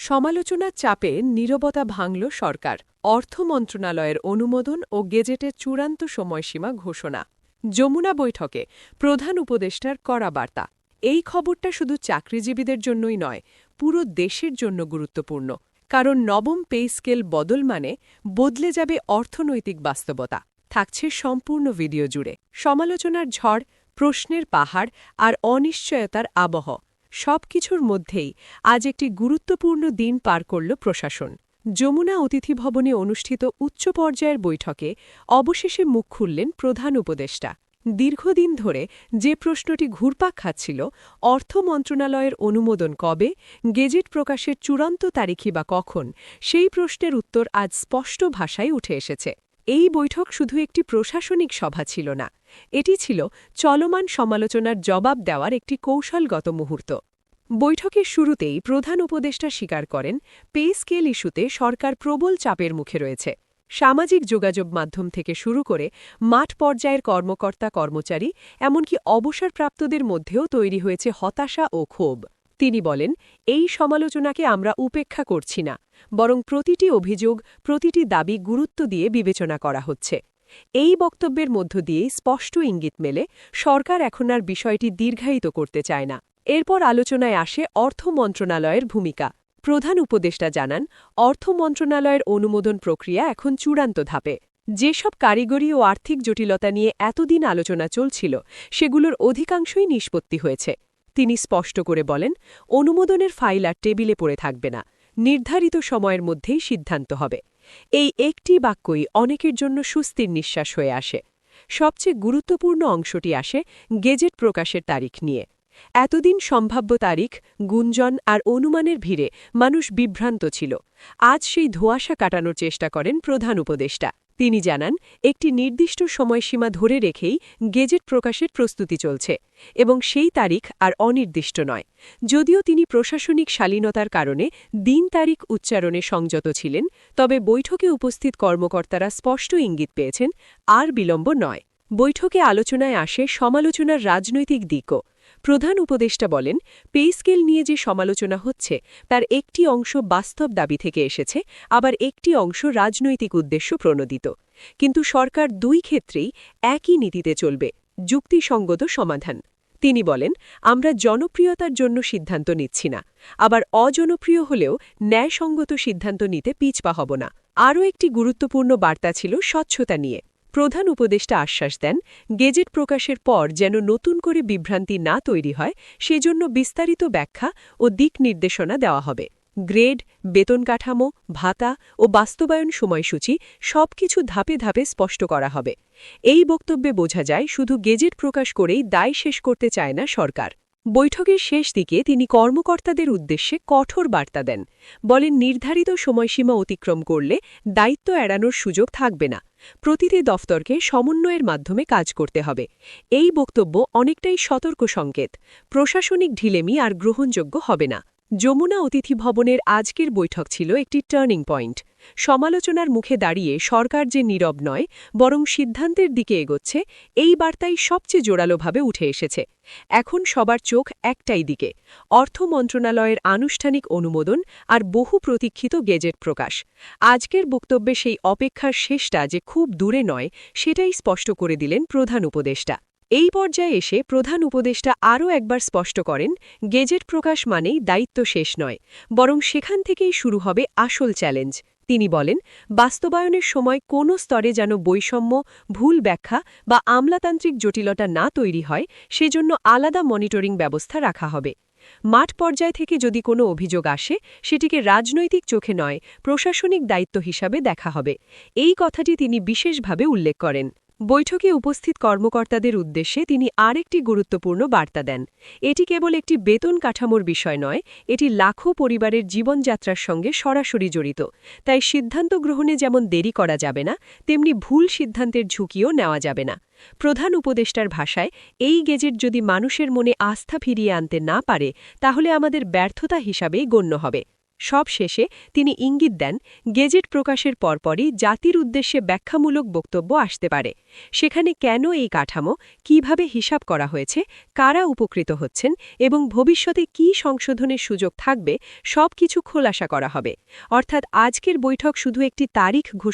সমালোচনার চাপে নীরবতা ভাঙল সরকার, অর্থ মন্ত্রণালয়ের অনুমোদন ও গেজেটের চূড়ান্ত সময়সীমা ঘোষণা। যমুনা বৈঠকে প্রধান উপদেষ্টার কড়া বার্তা। এই খবরটা শুধু চাকরিজীবীদের জন্যই নয়, পুরো দেশের জন্য গুরুত্বপূর্ণ। কারণ নবম পে স্কেল বদল মানে বদলে যাবে অর্থনৈতিক বাস্তবতা। থাকছে সম্পূর্ণ ভিডিও জুড়ে সমালোচনার ঝড়, প্রশ্নের পাহাড় আর অনিশ্চয়তার আবহ। সবকিছুর মধ্যেই আজ একটি গুরুত্বপূর্ণ দিন পার করল প্রশাসন। যমুনা অতিথি ভবনে অনুষ্ঠিত উচ্চ পর্যায়ের বৈঠকে অবশেষে মুখ খুললেন প্রধান উপদেষ্টা। দীর্ঘদিন ধরে যে প্রশ্নটি ঘুরপাক খাচ্ছিল, অর্থ মন্ত্রণালয়ের অনুমোদন কবে, গেজেট প্রকাশের চূড়ান্ত তারিখই বা কখন, সেই প্রশ্নের উত্তর আজ স্পষ্ট ভাষায় উঠে এসেছে। এই বৈঠক শুধু একটি প্রশাসনিক সভা ছিল না, এটি ছিল চলমান সমালোচনার জবাব দেওয়ার একটি কৌশলগত মুহূর্ত। বৈঠকের শুরুতেই প্রধান উপদেষ্টা স্বীকার করেন, পে স্কেল ইস্যুতে সরকার প্রবল চাপের মুখে রয়েছে। সামাজিক যোগাযোগ মাধ্যম থেকে শুরু করে মাঠ পর্যায়ের কর্মকর্তা কর্মচারী, এমনকি অবসরপ্রাপ্তদের মধ্যেও তৈরি হয়েছে হতাশা ও ক্ষোভ। তিনি বলেন, এই সমালোচনাকে আমরা উপেক্ষা করছি না, বরং প্রতিটি অভিযোগ, প্রতিটি দাবি গুরুত্ব দিয়ে বিবেচনা করা হচ্ছে। এই বক্তব্যের মধ্য দিয়েই স্পষ্ট ইঙ্গিত মেলে, সরকার এখন আর বিষয়টি দীর্ঘায়িত করতে চায় না। এরপর আলোচনায় আসে অর্থ মন্ত্রণালয়ের ভূমিকা। প্রধান উপদেষ্টা জানান, অর্থ মন্ত্রণালয়ের অনুমোদন প্রক্রিয়া এখন চূড়ান্ত ধাপে। যেসব কারিগরি ও আর্থিক জটিলতা নিয়ে এতদিন আলোচনা চলছিল, সেগুলোর অধিকাংশই নিষ্পত্তি হয়েছে। তিনি স্পষ্ট করে বলেন, অনুমোদনের ফাইল আর টেবিলে পড়ে থাকবে না, নির্ধারিত সময়ের মধ্যেই সিদ্ধান্ত হবে। এই একটি বাক্যই অনেকের জন্য স্বস্তির নিঃশ্বাস হয়ে আসে। সবচেয়ে গুরুত্বপূর্ণ অংশটি আসে গেজেট প্রকাশের তারিখ নিয়ে। এতদিন সম্ভাব্য তারিখ, গুঞ্জন আর অনুমানের ভিড়ে মানুষ বিভ্রান্ত ছিল। আজ সেই ধোঁয়াশা কাটানোর চেষ্টা করেন প্রধান উপদেষ্টা। তিনি জানান, একটি নির্দিষ্ট সময়সীমা ধরে রেখেই গেজেট প্রকাশের প্রস্তুতি চলছে এবং সেই তারিখ আর অনির্দিষ্ট নয়। যদিও তিনি প্রশাসনিক শালীনতার কারণে দিন তারিখ উচ্চারণে সংযত ছিলেন, তবে বৈঠকে উপস্থিত কর্মকর্তারা স্পষ্ট ইঙ্গিত পেয়েছেন, আর বিলম্ব নয়। বৈঠকে আলোচনায় আসে সমালোচনার রাজনৈতিক দিকও। প্রধান উপদেষ্টা বলেন, পে স্কেল নিয়ে যে সমালোচনা হচ্ছে তার একটি অংশ বাস্তব দাবি থেকে এসেছে, আবার একটি অংশ রাজনৈতিক উদ্দেশ্য প্রণোদিত। কিন্তু সরকার দুই ক্ষেত্রেই একই নীতিতে চলবে, যুক্তিসঙ্গত সমাধান। তিনি বলেন, আমরা জনপ্রিয়তার জন্য সিদ্ধান্ত নিচ্ছি না, আবার অজনপ্রিয় হলেও ন্যায়সঙ্গত সিদ্ধান্ত নিতে পিছপা হব না। আরও একটি গুরুত্বপূর্ণ বার্তা ছিল স্বচ্ছতা নিয়ে। প্রধান উপদেষ্টা আশ্বাস দেন, গেজেট প্রকাশের পর যেন নতুন করে বিভ্রান্তি না তৈরি হয়, সেজন্য বিস্তারিত ব্যাখ্যা ও দিক নির্দেশনা দেওয়া হবে। গ্রেড, বেতন কাঠামো, ভাতা ও বাস্তবায়ন সময়সূচি সবকিছু ধাপে ধাপে স্পষ্ট করা হবে। এই বক্তব্যে বোঝা যায়, শুধু গেজেট প্রকাশ করেই দায় শেষ করতে চায় না সরকার। বৈঠকের শেষ দিকে তিনি কর্মকর্তাদের উদ্দেশ্যে কঠোর বার্তা দেন। বলেন, নির্ধারিত সময়সীমা অতিক্রম করলে দায়িত্ব এড়ানোর সুযোগ থাকবে না। প্রতিটি দফতরকে সমন্বয়ের মাধ্যমে কাজ করতে হবে। এই বক্তব্য অনেকটাই সতর্ক সংকেত, প্রশাসনিক ঢিলেমি আর গ্রহণযোগ্য হবে না। যমুনা অতিথি ভবনের আজকের বৈঠক ছিল একটি টার্নিং পয়েন্ট। সমালোচনার মুখে দাঁড়িয়ে সরকার যে নীরব নয়, বরং সিদ্ধান্তের দিকে এগোচ্ছে, এই বার্তাই সবচেয়ে জোরালোভাবে উঠে এসেছে। এখন সবার চোখ একটাই দিকে, অর্থ মন্ত্রণালয়ের আনুষ্ঠানিক অনুমোদন আর বহু প্রতীক্ষিত গেজেট প্রকাশ। আজকের বক্তব্যে সেই অপেক্ষার শেষটা যে খুব দূরে নয়, সেটাই স্পষ্ট করে দিলেন প্রধান উপদেষ্টা। এই পর্যায়ে এসে প্রধান উপদেষ্টা আরও একবার স্পষ্ট করেন, গেজেট প্রকাশ মানেই দায়িত্ব শেষ নয়, বরং সেখান থেকেই শুরু হবে আসল চ্যালেঞ্জ। তিনি বলেন, বাস্তবায়নের সময় কোনো স্তরে যেন বৈষম্য, ভুল ব্যাখ্যা বা আমলাতান্ত্রিক জটিলতা না তৈরি হয়, সেজন্য আলাদা মনিটরিং ব্যবস্থা রাখা হবে। মাঠ পর্যায় থেকে যদি কোনো অভিযোগ আসে, সেটিকে রাজনৈতিক চোখে নয়, প্রশাসনিক দায়িত্ব হিসাবে দেখা হবে। এই কথাটি তিনি বিশেষভাবে উল্লেখ করেন। বৈঠকে উপস্থিত কর্মকর্তাদের উদ্দেশ্যে তিনি আরেকটি গুরুত্বপূর্ণ বার্তা দেন। এটি কেবল একটি বেতন কাঠামোর বিষয় নয়, এটি লাখো পরিবারের জীবনযাত্রার সঙ্গে সরাসরি জড়িত। তাই সিদ্ধান্ত গ্রহণে যেমন দেরি করা যাবে না, তেমনি ভুল সিদ্ধান্তের ঝুঁকিও নেওয়া যাবে না। প্রধান উপদেষ্টার ভাষায়, এই গেজেট যদি মানুষের মনে আস্থা ফিরিয়ে আনতে না পারে, তাহলে আমাদের ব্যর্থতা হিসাবেই গণ্য হবে। সব শেষে তিনি ইঙ্গিত দেন গেজেট প্রকাশের পরপরই জাতির উদ্দেশ্যে ব্যাখ্যামূলক বক্তব্য আসতে পারে। সেখানে কেন এই কাঠামো, কিভাবে হিসাব করা হয়েছে, কারা উপকৃত হচ্ছেন এবং ভবিষ্যতে কী সংশোধনের সুযোগ থাকবে, সবকিছু খোলাসা করা হবে। অর্থাৎ আজকের বৈঠক শুধু একটি তারিখ ঘোষণা